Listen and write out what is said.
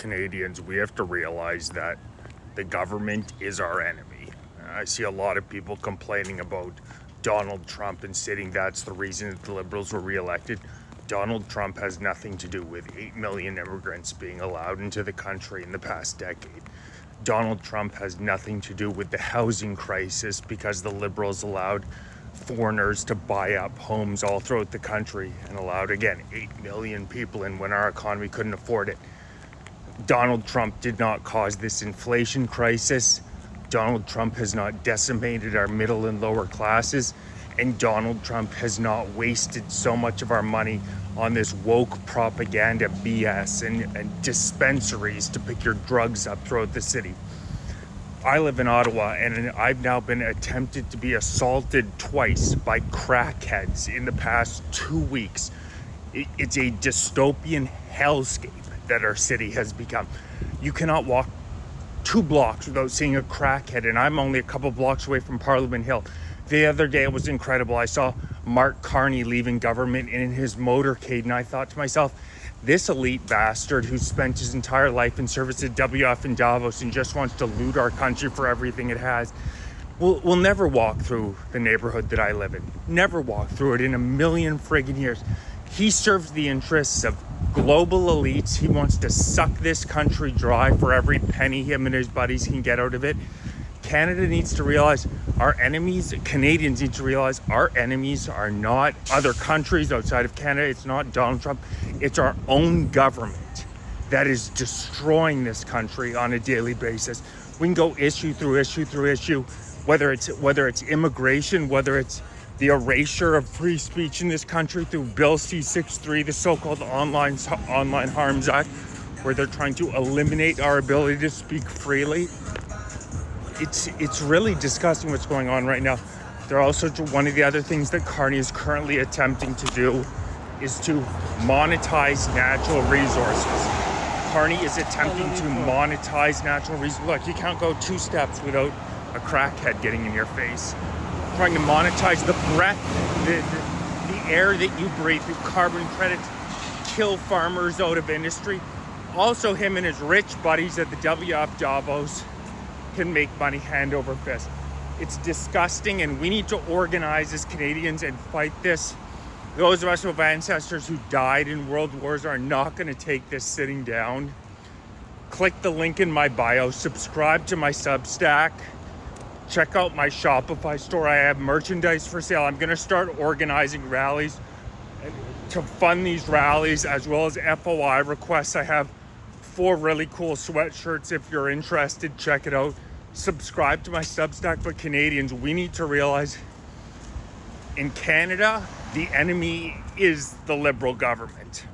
Canadians, we have to realize that the government is our enemy. I see a lot of people complaining about Donald Trump and stating that's the reason that the Liberals were reelected. Donald Trump has nothing to do with 8 million immigrants being allowed into the country in the past decade. Donald Trump has nothing to do with the housing crisis because the Liberals allowed foreigners to buy up homes all throughout the country and allowed, again, 8 million people in when our economy couldn't afford it. Donald Trump did not cause this inflation crisis. Donald Trump has not decimated our middle and lower classes. And Donald Trump has not wasted so much of our money on this woke propaganda BS and dispensaries to pick your drugs up throughout the city. I live in Ottawa, and I've now been attempted to be assaulted twice by crackheads in the past 2 weeks. It's a dystopian hellscape that our city has become. You cannot walk 2 blocks without seeing a crackhead, and I'm only a couple blocks away from Parliament Hill. The other day it was incredible. I saw Mark Carney leaving government in his motorcade, and I thought to myself, this elite bastard who spent his entire life in service at WF in Davos and just wants to loot our country for everything it has, will never walk through the neighborhood that I live in. Never walk through it in a million friggin' years. He serves the interests of global elites. He wants to suck this country dry for every penny him and his buddies can get out of it. Canada needs to realize our enemies, Canadians need to realize our enemies are not other countries outside of Canada. It's not Donald Trump. It's our own government that is destroying this country on a daily basis. We can go issue through issue, whether it's immigration, whether it's the erasure of free speech in this country through Bill C-63, the so-called Online Harms Act, where they're trying to eliminate our ability to speak freely. It's really disgusting what's going on right now. They're also, one of the other things that Carney is currently attempting to do is to monetize natural resources. Carney is attempting to monetize natural resources. Look, you can't go 2 steps without a crackhead getting in your face. Trying to monetize the breath, the air that you breathe through carbon credits, kill farmers out of industry. Also, him and his rich buddies at the WF Davos can make money hand over fist. It's disgusting, and we need to organize as Canadians and fight this. Those of us who have ancestors who died in world wars are not going to take this sitting down. Click the link in my bio, subscribe to my Substack, check out my Shopify store. I have merchandise for sale. I'm going to start organizing rallies to fund these rallies, as well as FOI requests. I have 4 really cool sweatshirts. If you're interested, check it out. Subscribe to my Substack. But Canadians, we need to realize in Canada, the enemy is the Liberal government.